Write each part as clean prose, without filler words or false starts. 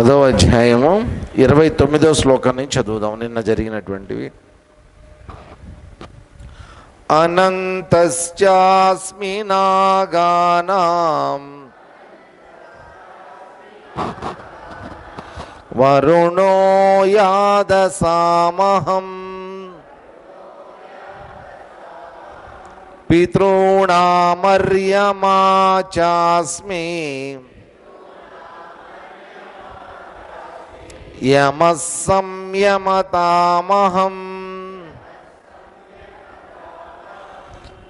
10వ అధ్యాయము 29వ శ్లోకం నుంచి చదువుదాం. నిన్న జరిగినటువంటివి. అనంతశ్చాస్మి నాగానాం వరుణో యాదసామహం పితॄణామర్యమా చాస్మి యమః సంయమతామహం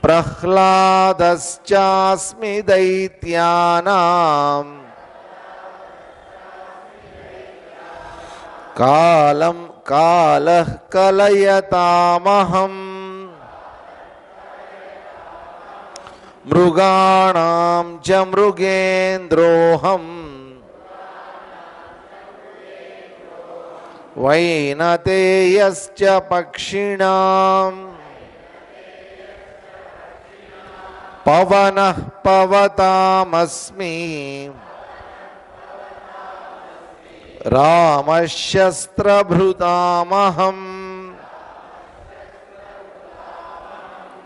ప్రహ్లాదశ్చాస్మి దైత్యానాం కాలః కలయతామహం మృగాణాం చ మృగేంద్రోహం వైనతేయశ్చ పక్షిణాం పవనః పవతామస్మి రామశస్త్రభృతామహం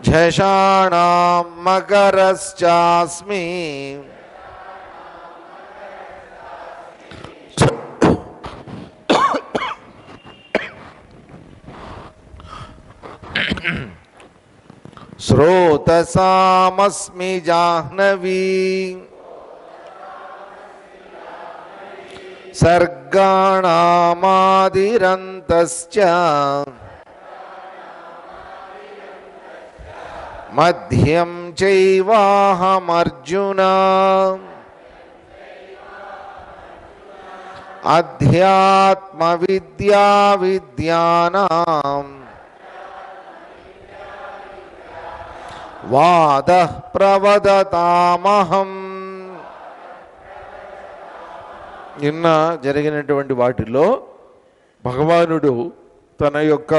ఝషాణాం మకరశ్చాస్మి శ్రోతసామస్మి జాహ్నవీ సర్గాణామాదిరంతశ్చ మధ్యం చైవాహమర్జున అధ్యాత్మవిద్యా విద్యానాం వాదః ప్రవదతామహం. నిన్న జరిగినటువంటి వాటిలో భగవానుడు తన యొక్క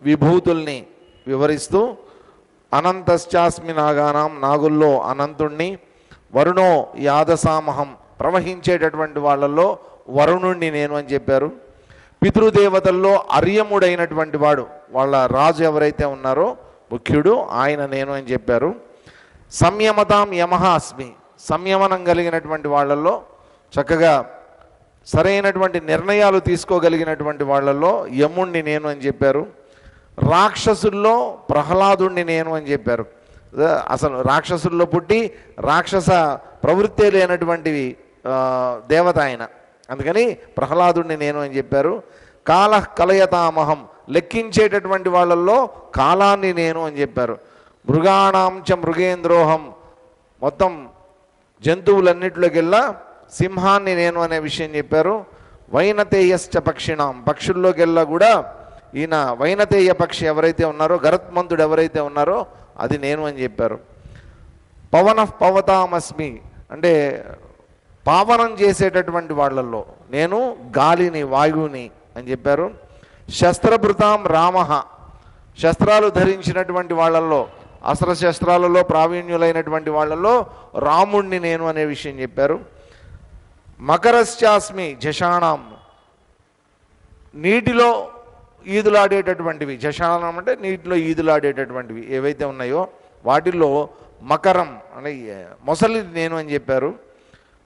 విభూతుల్ని వివరిస్తూ అనంతశ్చాస్మి నాగానాం, నాగుల్లో అనంతుణ్ణి, వరుణో యాదసామహం, ప్రవహించేటటువంటి వాళ్ళల్లో వరుణుణ్ణి నేను అని చెప్పారు. పితృదేవతల్లో అర్యముడైనటువంటి వాడు, వాళ్ళ రాజు ఎవరైతే ఉన్నారో ముఖ్యుడు, ఆయన నేను అని చెప్పారు. సంయమతాం యమః అస్మి, సంయమనం కలిగినటువంటి వాళ్ళల్లో, చక్కగా సరైనటువంటి నిర్ణయాలు తీసుకోగలిగినటువంటి వాళ్ళల్లో యముణ్ణి నేను అని చెప్పారు. రాక్షసుల్లో ప్రహ్లాదుణ్ణి నేను అని చెప్పారు. అసలు రాక్షసుల్లో పుట్టి రాక్షస ప్రవృత్తే లేనటువంటివి దేవత ఆయన, అందుకని ప్రహ్లాదుణ్ణి నేను అని చెప్పారు. కాలః కలయతామహం, లెక్కించేటటువంటి వాళ్ళల్లో కాలాన్ని నేను అని చెప్పారు. మృగాణాం చ మృగేంద్రోహం, మొత్తం జంతువులన్నిటిలోకెల్లా సింహాన్ని నేను అనే విషయం చెప్పారు. వైనతేయశ్చ పక్షిణాం, పక్షుల్లోకెల్లా కూడా ఈయన వైనతేయ పక్షి ఎవరైతే ఉన్నారో, గరుత్మంతుడు ఎవరైతే ఉన్నారో అది నేను అని చెప్పారు. పవనః పవతామస్మి, అంటే పావనం చేసేటటువంటి వాళ్ళల్లో నేను గాలిని, వాయువుని అని చెప్పారు. శస్త్రభృతాం రామః, శస్త్రాలు ధరించినటువంటి వాళ్ళల్లో, అస్త్రశస్త్రాలలో ప్రావీణ్యులైనటువంటి వాళ్ళల్లో రాముణ్ణి నేను అనే విషయం చెప్పారు. మకరశ్చాస్మి ఝషాణాం, నీటిలో ఈదులాడేటటువంటివి, ఝషాణం అంటే నీటిలో ఈదులాడేటటువంటివి ఏవైతే ఉన్నాయో వాటిల్లో మకరం అంటే మొసలి నేను అని చెప్పారు.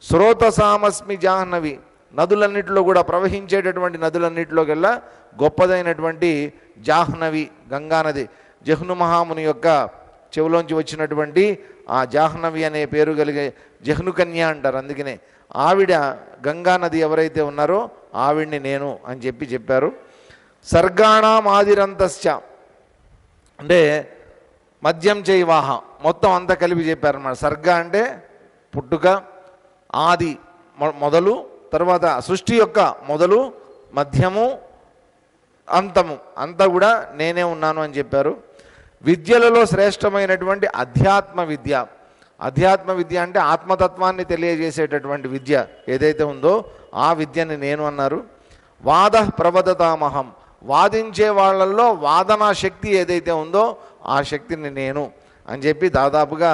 శ్రోతసామస్మి జాహ్నవి, నదులన్నిటిలో కూడా ప్రవహించేటటువంటి నదులన్నిటిలోకెల్లా గొప్పదైనటువంటి జాహ్నవి గంగానది, జహ్ను మహాముని యొక్క చెవులోంచి వచ్చినటువంటి ఆ జాహ్నవి అనే పేరు కలిగే జహ్ను కన్య అంటారు. అందుకనే ఆవిడ గంగానది ఎవరైతే ఉన్నారో ఆవిడ్ని నేను అని చెప్పారు. సర్గాణాం ఆదిరంతశ్చ, అంటే మద్యం చైవాహ, మొత్తం అంతా కలిపి చెప్పారన్నమాట. సర్గ అంటే పుట్టుక, ఆది మొదలు, తర్వాత సృష్టి యొక్క మొదలు, మధ్యము, అంతము అంతా కూడా నేనే ఉన్నాను అని చెప్పారు. విద్యలలో శ్రేష్టమైనటువంటి అధ్యాత్మ విద్య, అధ్యాత్మ విద్య అంటే ఆత్మతత్వాన్ని తెలియజేసేటటువంటి విద్య ఏదైతే ఉందో ఆ విద్యని నేను అన్నారు. వాదః ప్రవదతామహం, వాదించే వాళ్ళల్లో వాదనా శక్తి ఏదైతే ఉందో ఆ శక్తిని నేను అని చెప్పి దాదాపుగా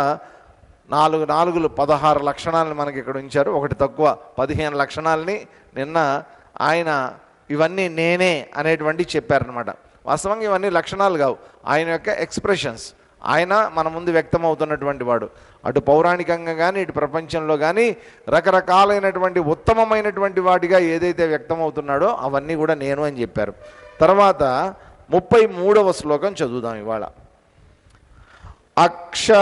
నాలుగు నాలుగులు 16 లక్షణాలను మనకి ఇక్కడ ఉంచారు, ఒకటి తక్కువ 15 లక్షణాలని నిన్న ఆయన ఇవన్నీ నేనే అనేటువంటి చెప్పారనమాట. వాస్తవంగా ఇవన్నీ లక్షణాలు కావు, ఆయన యొక్క ఎక్స్ప్రెషన్స్. ఆయన మన ముందు వ్యక్తమవుతున్నటువంటి వాడు. అటు పౌరాణికంగా కానీ ఇటు ప్రపంచంలో కానీ రకరకాలైనటువంటి ఉత్తమమైనటువంటి వాటిగా ఏదైతే వ్యక్తమవుతున్నాడో అవన్నీ కూడా నేను అని చెప్పారు. తర్వాత 33వ శ్లోకం చదువుదాం ఇవాళ. అక్షరాణామకారోస్మి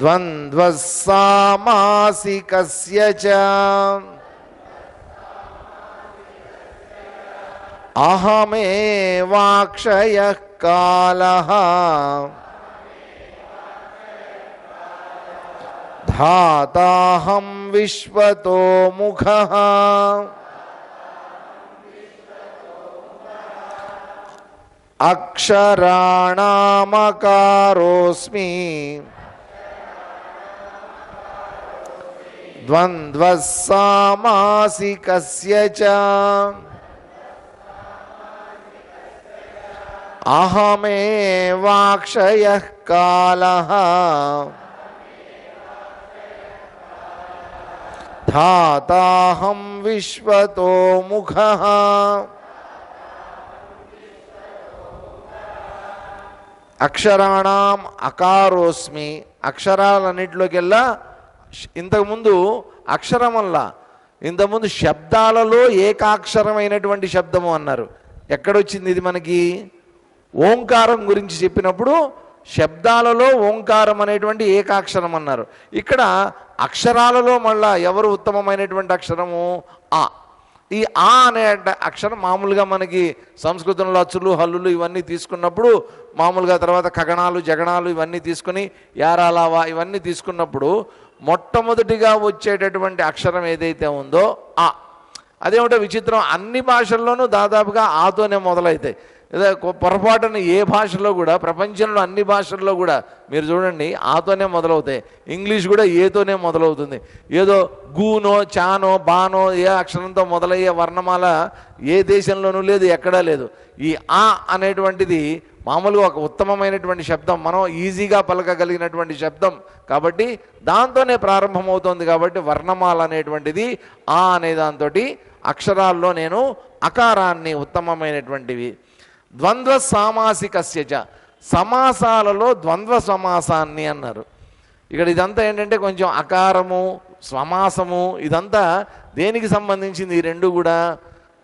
ద్వంద్వః సామాసికస్య చ అహమేవాక్షయః కాలః ధాతాహం విశ్వతో ముఖః. అక్షరాణామకారోస్మి ద్వంద్వః సామాసికస్య చ అహమేవాక్షయః కాలః ధాతాహం విశ్వతో ముఖః. అక్షరాణం అకారోస్మి, అక్షరాలన్నింటిలోకెల్లా ఇంతకుముందు అక్షరం వల్ల ఇంతకుముందు శబ్దాలలో ఏకాక్షరమైనటువంటి శబ్దము అన్నారు. ఎక్కడొచ్చింది ఇది మనకి? ఓంకారం గురించి చెప్పినప్పుడు శబ్దాలలో ఓంకారం అనేటువంటి ఏకాక్షరం అన్నారు. ఇక్కడ అక్షరాలలో మళ్ళా ఎవరు ఉత్తమమైనటువంటి అక్షరము? ఆ. ఈ ఆ అనే అక్షరం మామూలుగా మనకి సంస్కృతంలో అచ్చులు హల్లులు ఇవన్నీ తీసుకున్నప్పుడు మామూలుగా తర్వాత కగణాలు జగణాలు ఇవన్నీ తీసుకుని యారాలావా ఇవన్నీ తీసుకున్నప్పుడు మొట్టమొదటిగా వచ్చేటటువంటి అక్షరం ఏదైతే ఉందో ఆ. అదేమిటో విచిత్రం, అన్ని భాషల్లోనూ దాదాపుగా ఆతోనే మొదలవుతాయి. పొరపాటున ఏ భాషలో కూడా, ప్రపంచంలో అన్ని భాషల్లో కూడా మీరు చూడండి ఆతోనే మొదలవుతాయి. ఇంగ్లీష్ కూడా ఏతోనే మొదలవుతుంది. ఏదో గూనో చానో బానో ఏ అక్షరంతో మొదలయ్యే వర్ణమాల ఏ దేశంలోనూ లేదు, ఎక్కడా లేదు. ఈ ఆ అనేటువంటిది మామూలుగా ఒక ఉత్తమమైనటువంటి శబ్దం, మనం ఈజీగా పలకగలిగినటువంటి శబ్దం కాబట్టి దాంతోనే ప్రారంభమవుతుంది. కాబట్టి వర్ణమాల అనేటువంటిది ఆ అనే దాంతో అక్షరాల్లో నేను అకారాన్ని ఉత్తమమైనటువంటివి. ద్వంద్వ సామాసికస్య చ, సమాసాలలో ద్వంద్వ సమాసాన్ని అన్నారు. ఇక్కడ ఇదంతా ఏంటంటే కొంచెం అకారము సమాసము ఇదంతా దేనికి సంబంధించింది? ఈ రెండు కూడా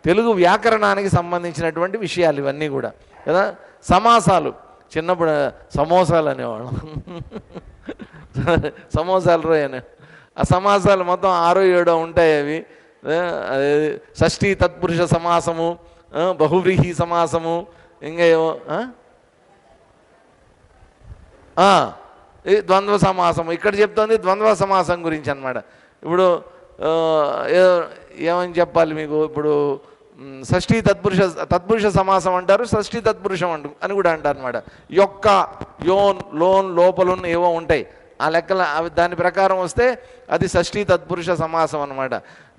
తెలుగు వ్యాకరణానికి సంబంధించినటువంటి విషయాలు ఇవన్నీ కూడా కదా. సమాసాలు చిన్నప్పుడు సమోసాలు అనేవాళ్ళం, సమోసాలు రోయ్ అనే. ఆ సమాసాలు మొత్తం 6 7 ఉంటాయి. అవి షష్ఠీ తత్పురుష సమాసము, బహువ్రీహి సమాసము, ఇంకా ఏవో ద్వంద్వ సమాసము. ఇక్కడ చెప్తోంది ద్వంద్వ సమాసం గురించి అన్నమాట. ఇప్పుడు ఏమని చెప్పాలి మీకు? ఇప్పుడు షష్ఠీ తత్పురుష సమాసం అంటారు, షష్ఠీ తత్పురుషం అని కూడా అంటారు అనమాట. యొక్క యోన్ లోన్ లోపలున్న ఏవో ఉంటాయి ఆ లెక్కల, అవి దాని ప్రకారం వస్తే అది షష్ఠీ తత్పురుష సమాసం అనమాట.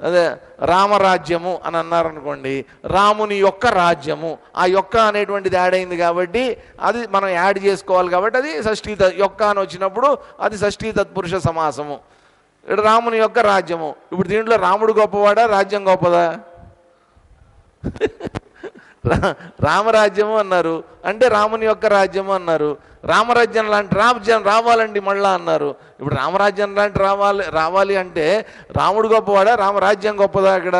అదే రామరాజ్యము అని అన్నారనుకోండి, రాముని యొక్క రాజ్యము, ఆ యొక్క అనేటువంటిది యాడ్ అయింది కాబట్టి అది మనం యాడ్ చేసుకోవాలి కాబట్టి అది షష్ఠీ యొక్క అని వచ్చినప్పుడు అది షష్ఠీ తత్పురుష సమాసము. ఇక్కడ రాముని యొక్క రాజ్యము. ఇప్పుడు దీంట్లో రాముడు గొప్పవాడా రాజ్యం గొప్పదా? రామరాజ్యము అన్నారు అంటే రాముని యొక్క రాజ్యము అన్నారు. రామరాజ్యం లాంటి రాజ్యం రావాలండి మళ్ళా అన్నారు. ఇప్పుడు రామరాజ్యం లాంటి రావాలి అంటే రాముడు గొప్పవాడా రామరాజ్యం గొప్పదా? అక్కడ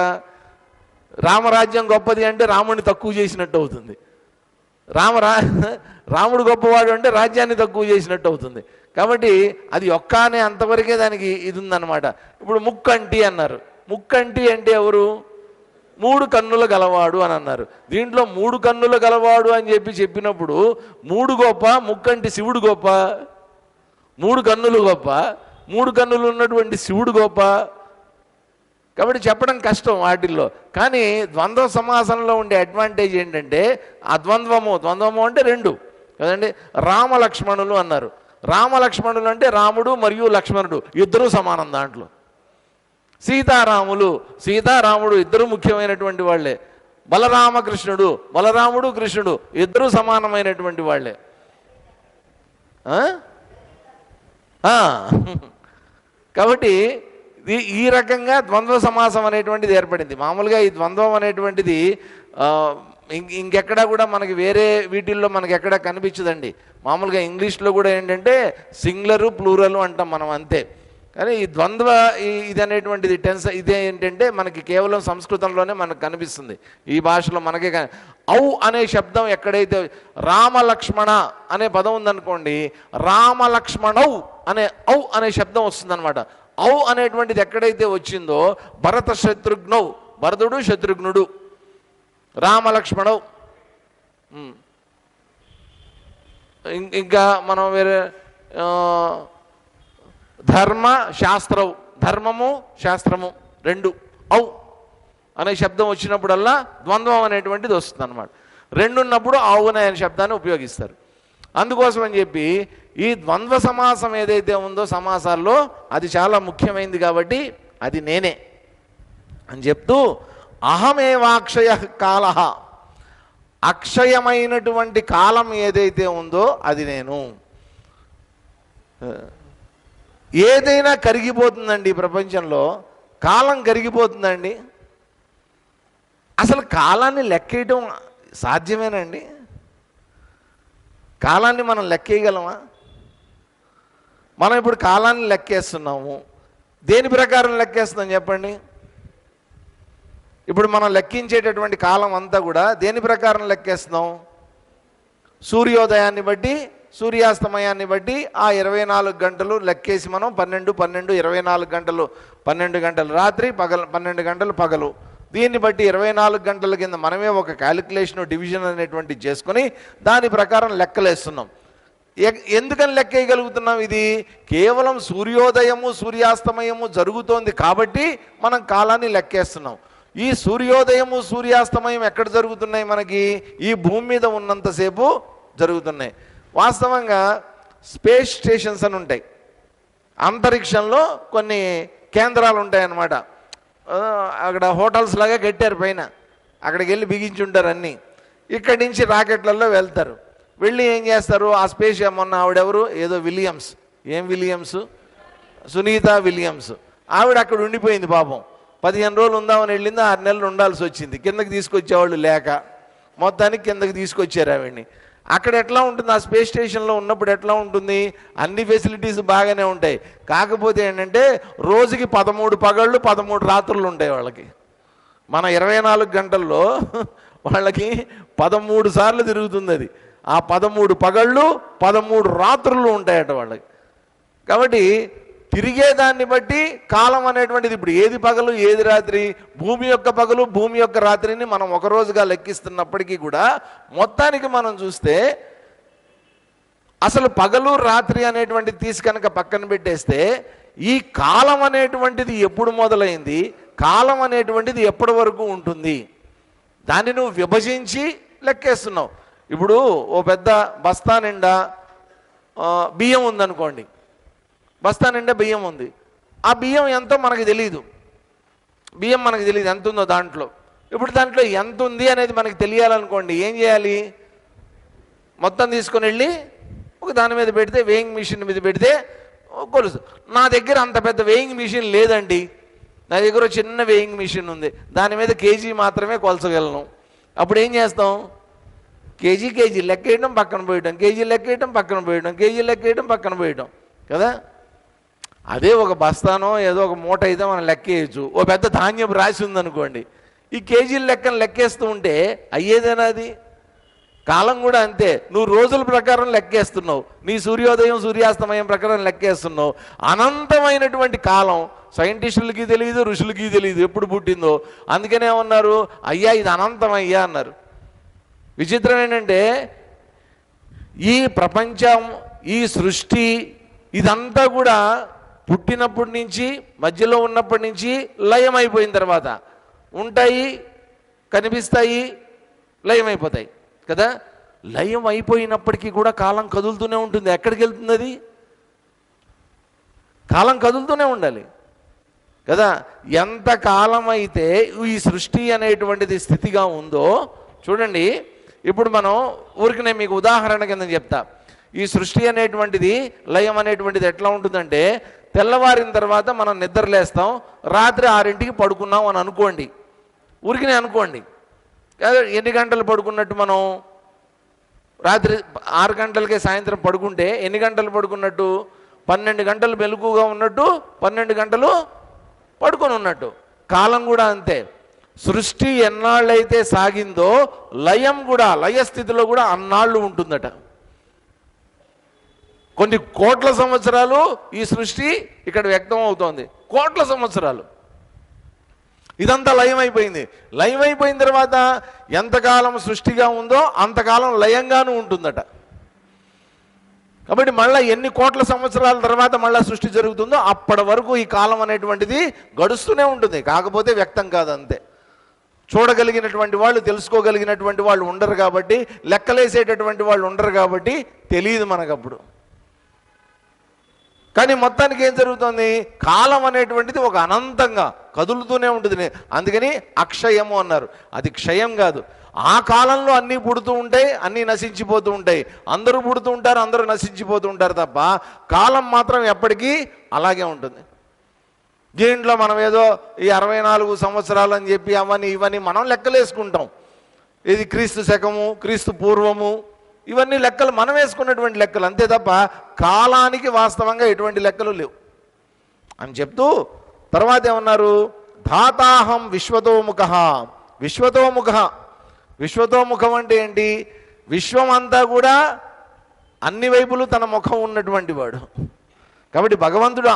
రామరాజ్యం గొప్పది అంటే రాముడిని తక్కువ చేసినట్టు అవుతుంది. రాముడు గొప్పవాడు అంటే రాజ్యాన్ని తక్కువ చేసినట్టు అవుతుంది. కాబట్టి అది ఒక్క అనే అంతవరకే దానికి ఇది ఉందన్నమాట. ఇప్పుడు ముక్కంటి అన్నారు. ముక్కంటి అంటే ఎవరు? 3 కన్నుల గలవాడు అని అన్నారు. దీంట్లో 3 కన్నుల గలవాడు అని చెప్పినప్పుడు 3 గొప్ప, ముక్కంటి శివుడు గొప్ప? 3 కన్నులు గొప్ప, 3 కన్నులు ఉన్నటువంటి శివుడు గొప్ప? కాబట్టి చెప్పడం కష్టం వాటిల్లో. కానీ ద్వంద్వ సమాసంలో ఉండే అడ్వాంటేజ్ ఏంటంటే ఆ ద్వంద్వము అంటే 2 కదండి. రామలక్ష్మణులు అన్నారు. రామలక్ష్మణులు అంటే రాముడు మరియు లక్ష్మణుడు ఇద్దరూ సమానం దాంట్లో. సీతారాముడు ఇద్దరు ముఖ్యమైనటువంటి వాళ్ళే. బలరామకృష్ణుడు, బలరాముడు కృష్ణుడు ఇద్దరూ సమానమైనటువంటి వాళ్ళే. కాబట్టి ఈ రకంగా ద్వంద్వ సమాసం అనేటువంటిది ఏర్పడింది. మామూలుగా ఈ ద్వంద్వం అనేటువంటిది ఇంకెక్కడా కూడా మనకి వేరే వీటిల్లో మనకి ఎక్కడా కనిపించదండి. మామూలుగా ఇంగ్లీష్లో కూడా ఏంటంటే సింగులరు ప్లూరలు అంటాం మనం, అంతే. కానీ ఈ ద్వంద్వ ఇది అనేటువంటిది టెన్స్ ఇదే ఏంటంటే మనకి కేవలం సంస్కృతంలోనే మనకు కనిపిస్తుంది. ఈ భాషలో మనకే ఔ అనే శబ్దం ఎక్కడైతే రామలక్ష్మణ అనే పదం ఉందనుకోండి, రామలక్ష్మణౌ అనే ఔ అనే శబ్దం వస్తుందన్నమాట. ఔ అనేటువంటిది ఎక్కడైతే వచ్చిందో భరత శత్రుఘ్నౌ, భరతుడు శత్రుఘ్నుడు, రామలక్ష్మణౌ. ఇంకా మనం వేరే ధర్మ శాస్త్రవు, ధర్మము శాస్త్రము రెండు ఔ అనే శబ్దం వచ్చినప్పుడల్లా ద్వంద్వం అనేటువంటిది వస్తుంది అనమాట. రెండు ఉన్నప్పుడు ఔ అనే శబ్దాన్ని ఉపయోగిస్తారు. అందుకోసం అని చెప్పి ఈ ద్వంద్వ సమాసం ఏదైతే ఉందో సమాసాల్లో అది చాలా ముఖ్యమైనది కాబట్టి అది నేనే అని చెప్తూ అహమేవాక్షయ కాల, అక్షయమైనటువంటి కాలం ఏదైతే ఉందో అది నేను. ఏదైనా కరిగిపోతుందండి ఈ ప్రపంచంలో, కాలం కరిగిపోతుందండి. అసలు కాలాన్ని లెక్కేయటం సాధ్యమేనండి? కాలాన్ని మనం లెక్కేయగలమా? మనం ఇప్పుడు కాలాన్ని లెక్కేస్తున్నాము. దేని ప్రకారం లెక్కేస్తున్నాం చెప్పండి? ఇప్పుడు మనం లెక్కించేటటువంటి కాలం అంతా కూడా దేని ప్రకారం లెక్కేస్తున్నాం? సూర్యోదయాన్ని బట్టి, సూర్యాస్తమయాన్ని బట్టి ఆ 24 గంటలు లెక్కేసి మనం 12 24 గంటలు, 12 గంటలు రాత్రి, పగలు 12 గంటలు పగలు. దీన్ని బట్టి 24 గంటల కింద మనమే ఒక క్యాలిక్యులేషన్, డివిజన్ అనేటువంటిది చేసుకొని దాని ప్రకారం లెక్కలేస్తున్నాం. ఎందుకని లెక్కేయగలుగుతున్నాం? ఇది కేవలం సూర్యోదయము సూర్యాస్తమయము జరుగుతోంది కాబట్టి మనం కాలాన్ని లెక్కేస్తున్నాం. ఈ సూర్యోదయము సూర్యాస్తమయం ఎక్కడ జరుగుతున్నాయి? మనకి ఈ భూమి మీద ఉన్నంతసేపు జరుగుతున్నాయి. వాస్తవంగా స్పేస్ స్టేషన్స్ అని ఉంటాయి, అంతరిక్షంలో కొన్ని కేంద్రాలు ఉంటాయన్నమాట. అక్కడ హోటల్స్ లాగా కట్టారు పైన, అక్కడికి వెళ్ళి బిగించి ఉంటారు అన్నీ. ఇక్కడి నుంచి రాకెట్లలో వెళ్తారు. వెళ్ళి ఏం చేస్తారు? ఆ స్పేస్ మొన్న ఆవిడెవరు ఏదో విలియమ్స్, ఏం విలియమ్స్, సునీత విలియమ్స్, ఆవిడ అక్కడ ఉండిపోయింది పాపం. 15 రోజులు ఉందామని వెళ్ళింది, 6 నెలలు ఉండాల్సి వచ్చింది. కిందకి తీసుకొచ్చేవాళ్ళు లేక మొత్తానికి కిందకి తీసుకొచ్చారు ఆవిడ్ని. అక్కడ ఎట్లా ఉంటుంది? ఆ స్పేస్ స్టేషన్లో ఉన్నప్పుడు ఎట్లా ఉంటుంది? అన్ని ఫెసిలిటీస్ బాగానే ఉంటాయి. కాకపోతే ఏంటంటే రోజుకి 13 పగళ్ళు 13 రాత్రులు ఉంటాయి వాళ్ళకి. మన 24 గంటల్లో వాళ్ళకి 13 సార్లు తిరుగుతుంది అది. ఆ 13 పగళ్ళు 13 రాత్రులు ఉంటాయట వాళ్ళకి. కాబట్టి తిరిగేదాన్ని బట్టి కాలం అనేటువంటిది ఇప్పుడు ఏది పగలు ఏది రాత్రి, భూమి యొక్క పగలు భూమి యొక్క రాత్రిని మనం ఒక రోజుగా లెక్కిస్తున్నప్పటికీ కూడా మొత్తానికి మనం చూస్తే అసలు పగలు రాత్రి అనేటువంటిది తీసి కనుక పక్కన పెట్టేస్తే ఈ కాలం అనేటువంటిది ఎప్పుడు మొదలైంది, కాలం అనేటువంటిది ఎప్పటి వరకు ఉంటుంది, దాన్ని నువ్వు విభజించి లెక్కేస్తున్నావు. ఇప్పుడు ఓ పెద్ద బస్తా నిండా బియ్యం ఉందనుకోండి, బస్తా నిండా బియ్యం ఉంది. ఆ బియ్యం ఎంతో మనకు తెలియదు, బియ్యం మనకు తెలియదు ఎంత ఉందో దాంట్లో. ఇప్పుడు దాంట్లో ఎంత ఉంది అనేది మనకి తెలియాలనుకోండి, ఏం చేయాలి? మొత్తం తీసుకొని వెళ్ళి ఒక దాని మీద పెడితే, వేయింగ్ మిషన్ మీద పెడితే కొలుసు. నా దగ్గర అంత పెద్ద వేయింగ్ మిషన్ లేదండి, నా దగ్గర చిన్న వేయింగ్ మిషన్ ఉంది, దాని మీద కేజీ మాత్రమే కొలచగలను. అప్పుడు ఏం చేస్తాం? కేజీ లెక్కేయడం పక్కన పోయటం, కేజీ లెక్కేయటం పక్కన పోయటం, కేజీ లెక్కేయటం పక్కన పోయటం కదా. అదే ఒక బస్తానో ఏదో ఒక మూట అయితే మనం లెక్కేయచ్చు. ఓ పెద్ద ధాన్యం రాసి ఉందనుకోండి, ఈ కేజీల లెక్కను లెక్కేస్తూ ఉంటే అయ్యేదేనా అది? కాలం కూడా అంతే. నువ్వు రోజుల ప్రకారం లెక్కేస్తున్నావు, నీ సూర్యోదయం సూర్యాస్తమయం ప్రకారం లెక్కేస్తున్నావు. అనంతమైనటువంటి కాలం సైంటిస్టులకి తెలియదు, ఋషులకి తెలియదు ఎప్పుడు పుట్టిందో. అందుకనే ఉన్నారు, అయ్యా ఇది అనంతం అయ్యా అన్నారు. విచిత్రం ఏంటంటే ఈ ప్రపంచం, ఈ సృష్టి ఇదంతా కూడా పుట్టినప్పటి నుంచి, మధ్యలో ఉన్నప్పటి నుంచి లయమైపోయిన తర్వాత ఉంటాయి, కనిపిస్తాయి, లయమైపోతాయి కదా. లయం అయిపోయినప్పటికీ కూడా కాలం కదులుతూనే ఉంటుంది. ఎక్కడికి వెళ్తుంది అది? కాలం కదులుతూనే ఉండాలి కదా. ఎంతకాలం అయితే ఈ సృష్టి అనేటువంటిది స్థితిగా ఉందో చూడండి. ఇప్పుడు మనం ఊరికనే మీకు ఉదాహరణ కింద చెప్తా. ఈ సృష్టి అనేటువంటిది, లయం అనేటువంటిది ఎట్లా ఉంటుందంటే, తెల్లవారిన తర్వాత మనం నిద్రలేస్తాం, రాత్రి 6ంటికి పడుకున్నాం అని అనుకోండి, ఊరికనే అనుకోండి. ఎన్ని గంటలు పడుకున్నట్టు? మనం రాత్రి 6 గంటలకే సాయంత్రం పడుకుంటే ఎన్ని గంటలు పడుకున్నట్టు? 12 గంటలు మెలకుగా ఉన్నట్టు, 12 గంటలు పడుకొని ఉన్నట్టు. కాలం కూడా అంతే. సృష్టి ఎన్నాళ్ళైతే సాగిందో లయం కూడా, లయస్థితిలో కూడా అన్నాళ్ళు ఉంటుందట. కొన్ని కోట్ల సంవత్సరాలు ఈ సృష్టి ఇక్కడ వ్యక్తం అవుతోంది, కోట్ల సంవత్సరాలు. ఇదంతా లయం అయిపోయింది. లయం అయిపోయిన తర్వాత ఎంతకాలం సృష్టిగా ఉందో అంతకాలం లయంగానూ ఉంటుందట. కాబట్టి మళ్ళీ ఎన్ని కోట్ల సంవత్సరాల తర్వాత మళ్ళీ సృష్టి జరుగుతుందో అప్పటి వరకు ఈ కాలం అనేటువంటిది గడుస్తూనే ఉంటుంది, కాకపోతే వ్యక్తం కాదు అంతే. చూడగలిగినటువంటి వాళ్ళు, తెలుసుకోగలిగినటువంటి వాళ్ళు ఉండరు కాబట్టి, లెక్కలేసేటటువంటి వాళ్ళు ఉండరు కాబట్టి తెలియదు మనకప్పుడు. కానీ మొత్తానికి ఏం జరుగుతుంది? కాలం అనేటువంటిది ఒక అనంతంగా కదులుతూనే ఉంటుంది. అందుకని అక్షయము అన్నారు. అది క్షయం కాదు. ఆ కాలంలో అన్నీ పుడుతూ ఉంటాయి, అన్నీ నశించిపోతూ ఉంటాయి. అందరూ పుడుతూ ఉంటారు, అందరూ నశించిపోతూ ఉంటారు తప్ప కాలం మాత్రం ఎప్పటికీ అలాగే ఉంటుంది. దీంట్లో మనం ఏదో ఈ 64 సంవత్సరాలు అని చెప్పి అవన్నీ ఇవన్నీ మనం లెక్కలేసుకుంటాం. ఇది క్రీస్తు శకము, క్రీస్తు పూర్వము, ఇవన్నీ లెక్కలు మనం వేసుకున్నటువంటి లెక్కలు అంతే తప్ప కాలానికి వాస్తవంగా ఎటువంటి లెక్కలు లేవు అని చెప్తూ తర్వాత ఏమన్నారు? ధాతాహం విశ్వతోముఖ. విశ్వతోముఖ, విశ్వతోముఖం అంటే ఏంటి? విశ్వం అంతా కూడా అన్ని వైపులు తన ముఖం ఉన్నటువంటి వాడు. కాబట్టి భగవంతుడు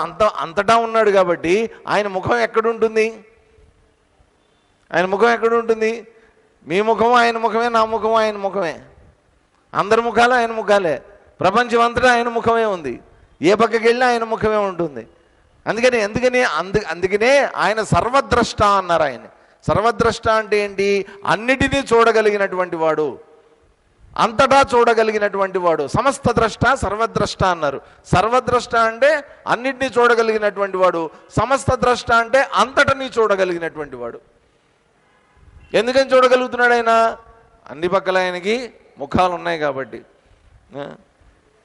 అంతటా ఉన్నాడు కాబట్టి ఆయన ముఖం ఎక్కడుంటుంది? ఆయన ముఖం ఎక్కడుంటుంది? మీ ముఖము ఆయన ముఖమే, నా ముఖము ఆయన ముఖమే, అందరి ముఖాలు ఆయన ముఖాలే. ప్రపంచం అంతటా ఆయన ముఖమే ఉంది, ఏ పక్కకి వెళ్ళి ఆయన ముఖమే ఉంటుంది. అందుకనే ఆయన సర్వద్రష్ట అన్నారు. ఆయన సర్వద్రష్ట అంటే ఏంటి? అన్నిటినీ చూడగలిగినటువంటి వాడు, అంతటా చూడగలిగినటువంటి వాడు. సమస్త ద్రష్ట, సర్వద్రష్ట అన్నారు. సర్వద్రష్ట అంటే అన్నిటినీ చూడగలిగినటువంటి వాడు, సమస్త ద్రష్ట అంటే అంతటని చూడగలిగినటువంటి వాడు. ఎందుకని చూడగలుగుతున్నాడు ఆయన? అన్ని పక్కల ఆయనకి ముఖాలు ఉన్నాయి కాబట్టి.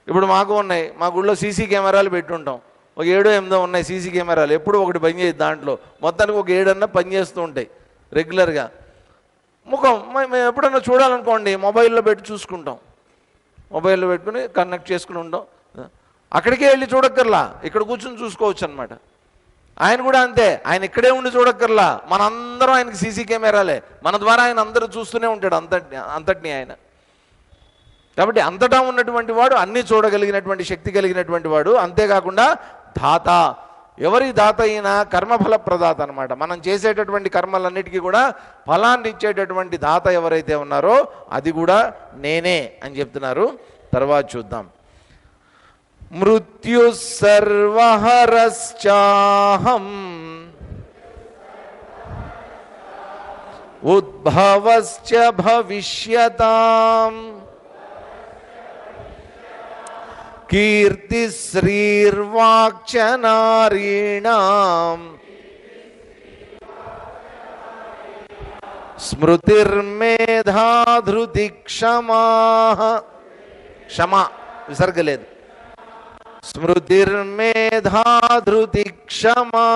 ఇప్పుడు మాకు ఉన్నాయి, మా గుళ్ళో సీసీ కెమెరాలు పెట్టుంటాం. ఒక 7-8 ఉన్నాయి సీసీ కెమెరాలు. ఎప్పుడు ఒకటి పని చేయదు, దాంట్లో మొత్తానికి ఒక 7 అన్నా పనిచేస్తూ ఉంటాయి రెగ్యులర్గా. ముఖం మేము ఎప్పుడన్నా చూడాలనుకోండి మొబైల్లో పెట్టి చూసుకుంటాం, మొబైల్లో పెట్టుకుని కనెక్ట్ చేసుకుని ఉంటాం. అక్కడికే వెళ్ళి చూడక్కర్లా, ఇక్కడ కూర్చొని చూసుకోవచ్చు అనమాట. ఆయన కూడా అంతే, ఆయన ఇక్కడే ఉండి చూడక్కర్లా, మనందరం ఆయనకి సీసీ కెమెరాలే, మన ద్వారా ఆయన అందరూ చూస్తూనే ఉంటాడు అంతటిని ఆయన. కాబట్టి అంతటా ఉన్నటువంటి వాడు, అన్నీ చూడగలిగినటువంటి శక్తి కలిగినటువంటి వాడు. అంతేకాకుండా దాత. ఎవరి దాత అయినా కర్మఫల ప్రదాత అనమాట. మనం చేసేటటువంటి కర్మలన్నిటికీ కూడా ఫలాన్ని ఇచ్చేటటువంటి దాత ఎవరైతే ఉన్నారో అది కూడా నేనే అని చెప్తున్నారు. తర్వాత చూద్దాం. మృత్యు సర్వహరశ్చాహం ఉద్భవశ్చ భవిష్యతాం కీర్తి శ్రీర్వాక్చ నారీణాం స్మృతిర్మేధా ధృతి క్షమా. క్షమా విసర్గలేదు. స్మృతిర్మేధా ధృతి క్షమా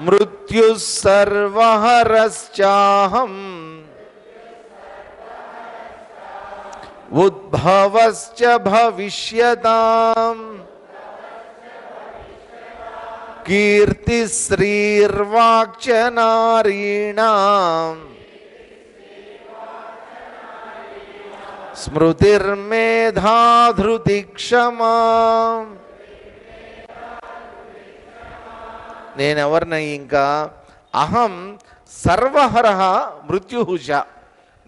మృత్యు సర్వహరశ్చాహం ఉద్భవశ్చ భవిష్యతాం కీర్తి శ్రీర్వాక్చ నారీణాం స్మృతిర్మేధా ధృతి క్షమా. నేనెవరినై ఇంకా? అహం సర్వహర మృత్యుహుష.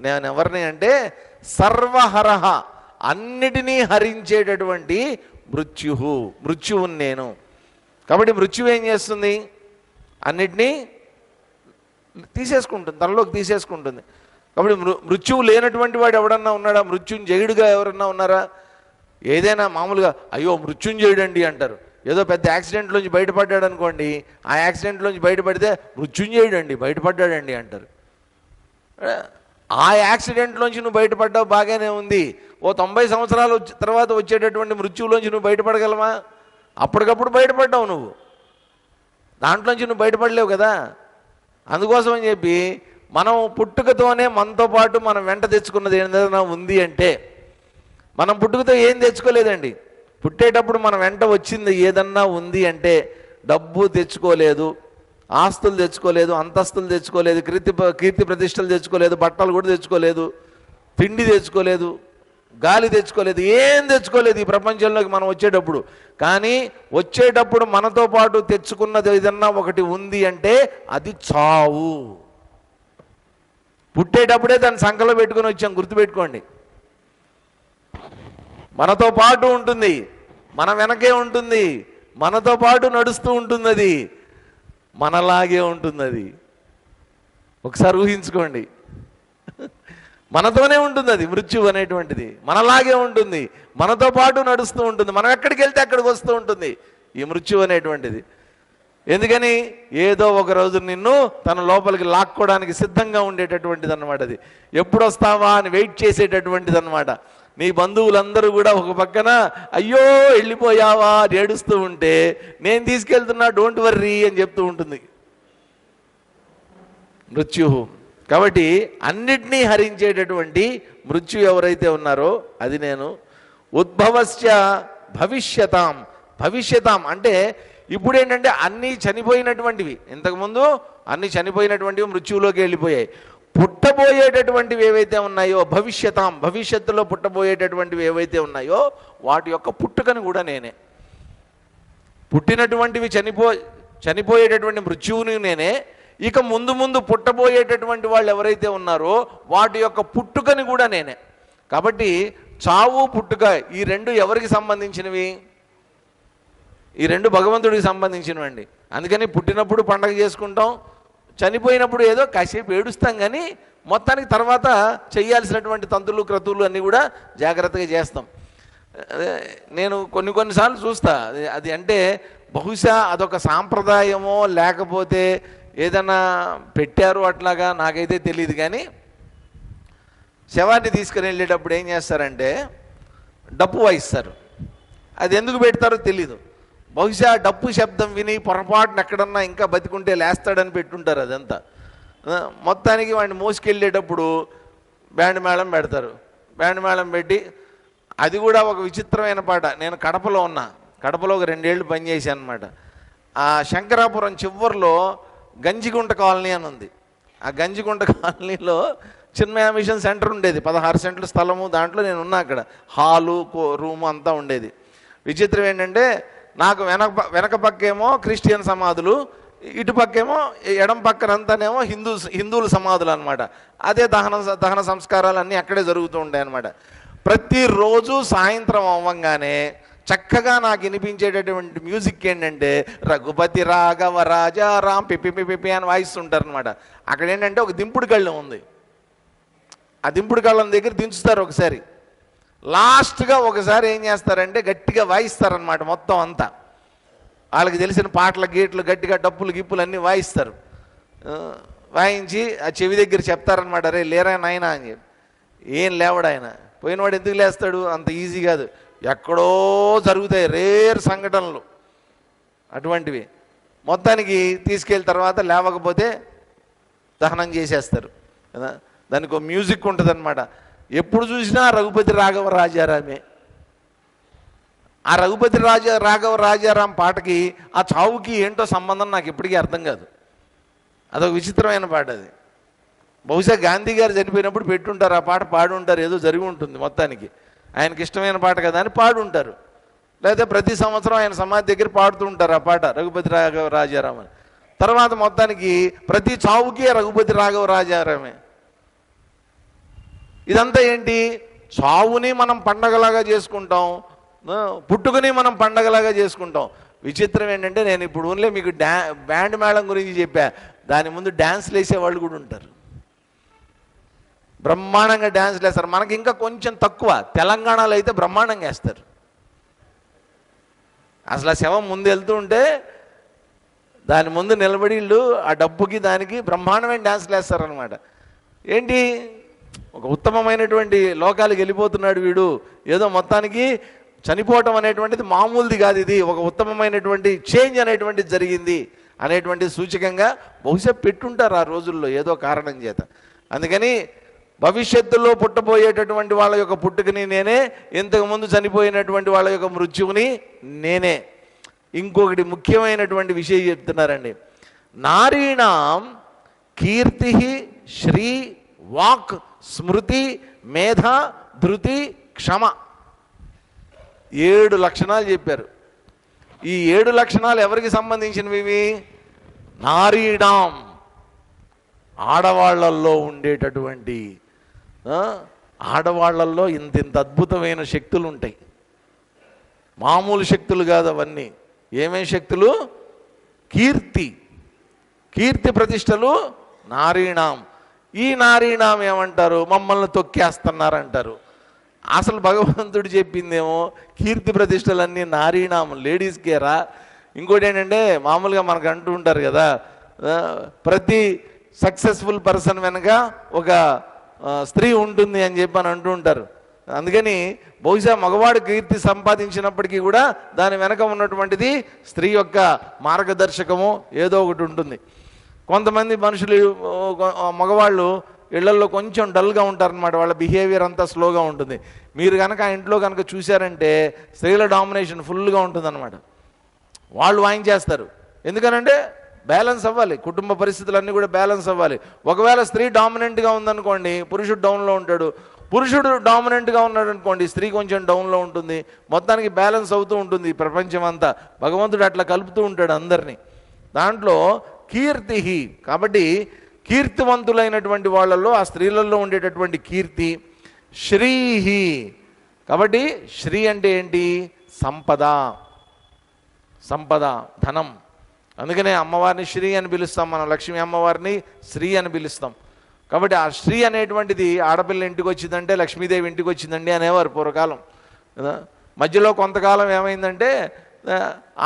నేనెవరిని అంటే సర్వహర, అన్నిటినీ హరించేటటువంటి మృత్యువుని నేను. కాబట్టి మృత్యువు ఏం చేస్తుంది? అన్నిటినీ తీసేసుకుంటుంది, తనలోకి తీసేసుకుంటుంది. కాబట్టి మృత్యువు లేనటువంటి వాడు ఎవడన్నా ఉన్నాడా? మృత్యుంజయుడుగా ఎవరన్నా ఉన్నారా? ఏదైనా మామూలుగా అయ్యో మృత్యుంజయుడండి అంటారు. ఏదో పెద్ద యాక్సిడెంట్లోంచి బయటపడ్డాడు అనుకోండి, ఆ యాక్సిడెంట్లోంచి బయటపడితే మృత్యుంజయుడండి బయటపడ్డాడండి అంటారు. ఆ యాక్సిడెంట్లోంచి నువ్వు బయటపడ్డావు బాగానే ఉంది, ఓ 90 సంవత్సరాలు తర్వాత వచ్చేటటువంటి మృత్యువులోంచి నువ్వు బయటపడగలవా? అప్పటికప్పుడు బయటపడ్డావు నువ్వు, దాంట్లోంచి నువ్వు బయటపడలేవు కదా. అందుకోసం అని చెప్పి మనం పుట్టుకతోనే మనతో పాటు మనం వెంట తెచ్చుకున్నది ఏదైనా ఉంది అంటే, మనం పుట్టుకతో ఏం తెచ్చుకోలేదండి. పుట్టేటప్పుడు మన వెంట వచ్చింది ఏదన్నా ఉంది అంటే, డబ్బు తెచ్చుకోలేదు, ఆస్తులు తెచ్చుకోలేదు, అంతస్తులు తెచ్చుకోలేదు, కీర్తి ప్రతిష్టలు తెచ్చుకోలేదు, బట్టలు కూడా తెచ్చుకోలేదు, తిండి తెచ్చుకోలేదు, గాలి తెచ్చుకోలేదు, ఏం తెచ్చుకోలేదు ఈ ప్రపంచంలోకి మనం వచ్చేటప్పుడు. కానీ వచ్చేటప్పుడు మనతో పాటు తెచ్చుకున్నది ఏదన్నా ఒకటి ఉంది అంటే అది చావు. పుట్టేటప్పుడే దాన్ని సంకలో పెట్టుకుని వచ్చాం, గుర్తుపెట్టుకోండి. మనతో పాటు ఉంటుంది, మన వెనకే ఉంటుంది, మనతో పాటు నడుస్తూ ఉంటుంది, అది మనలాగే ఉంటుంది. అది ఒకసారి ఊహించుకోండి, మనతోనే ఉంటుంది అది. మృత్యువు అనేటువంటిది మనలాగే ఉంటుంది, మనతో పాటు నడుస్తూ ఉంటుంది, మనం ఎక్కడికి వెళ్తే అక్కడికి వస్తూ ఉంటుంది ఈ మృత్యువు అనేటువంటిది. ఎందుకని? ఏదో ఒక రోజు నిన్ను తన లోపలికి లాక్కోవడానికి సిద్ధంగా ఉండేటటువంటిది అన్నమాట. అది ఎప్పుడు వస్తావా అని వెయిట్ చేసేటటువంటిది అన్నమాట. నీ బంధువులందరూ కూడా ఒక పక్కన అయ్యో వెళ్ళిపోయావా అని ఏడుస్తూ ఉంటే, నేను తీసుకెళ్తున్నా డోంట్ వర్రీ అని చెప్తూ ఉంటుంది మృత్యు. కాబట్టి అన్నిటినీ హరించేటటువంటి మృత్యు ఎవరైతే ఉన్నారో అది నేను. ఉద్భవస్య భవిష్యతాం. భవిష్యతాం అంటే ఇప్పుడు ఏంటంటే అన్నీ చనిపోయినటువంటివి, ఇంతకుముందు అన్నీ చనిపోయినటువంటివి మృత్యువులోకి వెళ్ళిపోయాయి. పుట్టబోయేటటువంటివి ఏవైతే ఉన్నాయో భవిష్యతాం, భవిష్యత్తులో పుట్టబోయేటటువంటివి ఏవైతే ఉన్నాయో వాటి యొక్క పుట్టుకను కూడా నేనే. పుట్టినటువంటివి చనిపోయేటటువంటి మృత్యువుని నేనే. ఇక ముందు ముందు పుట్టబోయేటటువంటి వాళ్ళు ఎవరైతే ఉన్నారో వాటి యొక్క పుట్టుకని కూడా నేనే. కాబట్టి చావు పుట్టుక ఈ రెండు ఎవరికి సంబంధించినవి? ఈ రెండు భగవంతుడికి సంబంధించినవండి. అందుకని పుట్టినప్పుడు పండగ చేసుకుంటాం, చనిపోయినప్పుడు ఏదో కాసేపు ఏడుస్తాం, కానీ మొత్తానికి తర్వాత చేయాల్సినటువంటి తంతులు క్రతువులు అన్నీ కూడా జాగ్రత్తగా చేస్తాం. నేను కొన్నిసార్లు చూస్తా, అది అంటే బహుశా అదొక సాంప్రదాయమో లేకపోతే ఏదన్నా పెట్టారు అట్లాగా, నాకైతే తెలియదు. కానీ శవాన్ని తీసుకుని వెళ్ళేటప్పుడు ఏం చేస్తారంటే డప్పు వాయిస్తారు. అది ఎందుకు పెడతారో తెలీదు. బహుశా డప్పు శబ్దం విని పొరపాటున ఎక్కడన్నా ఇంకా బతికుంటే లేస్తాడని పెట్టుంటారు. అదంతా మొత్తానికి వాడిని మోసుకెళ్ళేటప్పుడు బ్యాండ్ మేళం పెడతారు. బ్యాండ్ మేళం పెట్టి, అది కూడా ఒక విచిత్రమైన పాట. నేను కడపలో ఉన్నా, కడపలో ఒక 2 ఏళ్ళు పనిచేశాను అనమాట. ఆ శంకరాపురం చివరిలో గంజిగుంట కాలనీ అని ఉంది. ఆ గంజిగుంట కాలనీలో చిన్మయ మిషన్ సెంటర్ ఉండేది, 16 సెంట్ల స్థలము. దాంట్లో నేను ఉన్నా, అక్కడ హాలు రూము అంతా ఉండేది. విచిత్రం ఏంటంటే నాకు వెనక పక్కేమో క్రిస్టియన్ సమాధులు, ఇటు పక్కేమో ఎడం పక్కనంతానేమో హిందువుల సమాధులు అనమాట. అదే దహన సంస్కారాలు అన్నీ అక్కడే జరుగుతూ ఉంటాయి అనమాట. ప్రతిరోజు సాయంత్రం అవ్వంగానే చక్కగా నాకు వినిపించేటటువంటి మ్యూజిక్ ఏంటంటే రఘుపతి రాఘవ రాజారాం పిపి పిపి అని వాయిస్తుంటారు అనమాట. అక్కడ ఏంటంటే ఒక దింపుడు కళ్ళం ఉంది. ఆ దింపుడు కళ్ళం దగ్గర దించుతారు ఒకసారి. లాస్ట్గా ఒకసారి ఏం చేస్తారంటే గట్టిగా వాయిస్తారనమాట. మొత్తం అంతా వాళ్ళకి తెలిసిన పాటల గీట్లు గట్టిగా డప్పులు గిప్పులు అన్నీ వాయిస్తారు. వాయించి ఆ చెవి దగ్గర చెప్తారనమాట, రే లేరా నాయన అని చెప్పి. ఏం లేవడు ఆయన. పోయినవాడు ఎందుకు లేస్తాడు? అంత ఈజీ కాదు, ఎక్కడో జరుగుతాయి రేర్ సంఘటనలు అటువంటివి. మొత్తానికి తీసుకెళ్ళిన తర్వాత లేవకపోతే దహనం చేసేస్తారు కదా. దానికి ఒక మ్యూజిక్ ఉంటుంది అనమాట. ఎప్పుడు చూసినా రఘుపతి రాఘవ రాజారామే. ఆ రఘుపతి రాఘవ రాజారాం పాటకి ఆ చావుకి ఏంటో సంబంధం నాకు ఇప్పటికీ అర్థం కాదు. అదొక విచిత్రమైన పాట. అది బహుశా గాంధీ గారు చనిపోయినప్పుడు పెట్టుంటారు, ఆ పాట పాడుంటారు, ఏదో జరిగి ఉంటుంది. మొత్తానికి ఆయనకి ఇష్టమైన పాట కదా అని పాడుంటారు. లేకపోతే ప్రతి సంవత్సరం ఆయన సమాధి దగ్గర పాడుతూ ఉంటారు ఆ పాట, రఘుపతి రాఘవ రాజారాం అని. తర్వాత మొత్తానికి ప్రతి చావుకి రఘుపతి రాఘవ రాజారామే. ఇదంతా ఏంటి? చావుని మనం పండగలాగా చేసుకుంటాం, పుట్టుకుని మనం పండగలాగా చేసుకుంటాం. విచిత్రం ఏంటంటే నేను ఇప్పుడు ఓన్లీ మీకు బ్యాండ్ మేళం గురించి చెప్పా, దాని ముందు డ్యాన్స్లు వేసేవాళ్ళు కూడా ఉంటారు. బ్రహ్మాండంగా డ్యాన్స్లు వేస్తారు. మనకి ఇంకా కొంచెం తక్కువ, తెలంగాణలో అయితే బ్రహ్మాండంగా వేస్తారు. అసలు ఆ శవం ముందు వెళ్తూ ఉంటే దాని ముందు నిలబడి వీళ్ళు ఆ డబ్బుకి దానికి బ్రహ్మాండమైన డ్యాన్స్లు వేస్తారనమాట. ఏంటి, ఒక ఉత్తమమైనటువంటి లోకాలకు వెళ్ళిపోతున్నాడు వీడు, ఏదో మొత్తానికి చనిపోవటం అనేటువంటిది మామూలుది కాదు, ఇది ఒక ఉత్తమమైనటువంటి చేంజ్ అనేటువంటిది జరిగింది అనేటువంటి సూచకంగా బహుశా పెట్టుంటారు ఆ రోజుల్లో ఏదో కారణం చేత. అందుకని భవిష్యత్తులో పుట్టబోయేటటువంటి వాళ్ళ యొక్క పుట్టుకని నేనే, ఇంతకుముందు చనిపోయినటువంటి వాళ్ళ యొక్క మృత్యువుని నేనే. ఇంకొకటి ముఖ్యమైనటువంటి విషయం చెప్తున్నారండి. నారీణాం కీర్తి, శ్రీ, వాక్, స్మృతి, మేధ, ధృతి, క్షమ, 7 లక్షణాలు చెప్పారు. ఈ 7 లక్షణాలు ఎవరికి సంబంధించినవి? నారీణాం, ఆడవాళ్లల్లో ఉండేటటువంటి, ఆడవాళ్లల్లో ఇంత అద్భుతమైన శక్తులు ఉంటాయి. మామూలు శక్తులు కాదు అవన్నీ. ఏమేమి శక్తులు? కీర్తి, కీర్తి ప్రతిష్టలు నారీణాం. ఈ నారీణాం ఏమంటారు? మమ్మల్ని తొక్కేస్తున్నారంటారు. అసలు భగవంతుడు చెప్పిందేమో కీర్తి ప్రతిష్టలన్నీ నారీణాం, లేడీస్కేరా. ఇంకోటి ఏంటంటే, మామూలుగా మనకు అంటూ ఉంటారు కదా, ప్రతి సక్సెస్ఫుల్ పర్సన్ వెనక ఒక స్త్రీ ఉంటుంది అని చెప్పి అని అంటూ ఉంటారు. అందుకని బహుశా మగవాడు కీర్తి సంపాదించినప్పటికీ కూడా దాని వెనక ఉన్నటువంటిది స్త్రీ యొక్క మార్గదర్శకము ఏదో ఒకటి ఉంటుంది. కొంతమంది మనుషులు, మగవాళ్ళు ఇళ్లలో కొంచెం డల్గా ఉంటారనమాట, వాళ్ళ బిహేవియర్ అంతా స్లోగా ఉంటుంది. మీరు కనుక ఆ ఇంట్లో కనుక చూశారంటే స్త్రీల డామినేషన్ ఫుల్గా ఉంటుందన్నమాట. వాళ్ళు వాయించేస్తారు. ఎందుకనంటే బ్యాలెన్స్ అవ్వాలి, కుటుంబ పరిస్థితులన్నీ కూడా బ్యాలెన్స్ అవ్వాలి. ఒకవేళ స్త్రీ డామినెంట్గా ఉందనుకోండి, పురుషుడు డౌన్లో ఉంటాడు. పురుషుడు డామినెంట్గా ఉన్నాడు అనుకోండి, స్త్రీ కొంచెం డౌన్లో ఉంటుంది. మొత్తానికి బ్యాలెన్స్ అవుతూ ఉంటుంది ఈ ప్రపంచం అంతా. భగవంతుడు అట్లా కలుపుతూ ఉంటాడు అందరినీ. దాంట్లో కీర్తి, కాబట్టి కీర్తివంతులైనటువంటి వాళ్ళల్లో, ఆ స్త్రీలలో ఉండేటటువంటి కీర్తి. శ్రీహి, కాబట్టి శ్రీ అంటే ఏంటి? సంపద, సంపద, ధనం. అందుకనే అమ్మవారిని శ్రీ అని పిలుస్తాం మనం, లక్ష్మీ అమ్మవారిని శ్రీ అని పిలుస్తాం. కాబట్టి ఆ శ్రీ అనేటువంటిది, ఆడపిల్ల ఇంటికి వచ్చిందంటే లక్ష్మీదేవి ఇంటికి వచ్చిందండి అనేవారు పూర్వకాలం కదా. మధ్యలో కొంతకాలం ఏమైందంటే,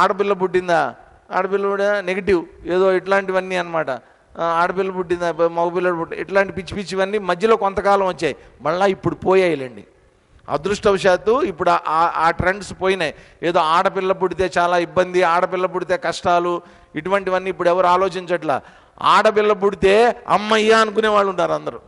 ఆడపిల్ల పుట్టిందా, ఆడపిల్ల కూడా నెగిటివ్ ఏదో ఇట్లాంటివన్నీ అనమాట. ఆడపిల్ల పుట్టిందా, మగపిల్లడు ఇట్లాంటి పిచ్చి పిచ్చివన్నీ మధ్యలో కొంతకాలం వచ్చాయి. మళ్ళీ ఇప్పుడు పోయాయిలేండి. అదృష్టవశాత్తు ఇప్పుడు ఆ ట్రెండ్స్ పోయినాయి. ఏదో ఆడపిల్ల పుడితే చాలా ఇబ్బంది, ఆడపిల్ల పుడితే కష్టాలు, ఇటువంటివన్నీ ఇప్పుడు ఎవరు ఆలోచించట్లా. ఆడపిల్ల పుడితే అమ్మయ్య అనుకునే వాళ్ళు ఉంటారు అందరూ.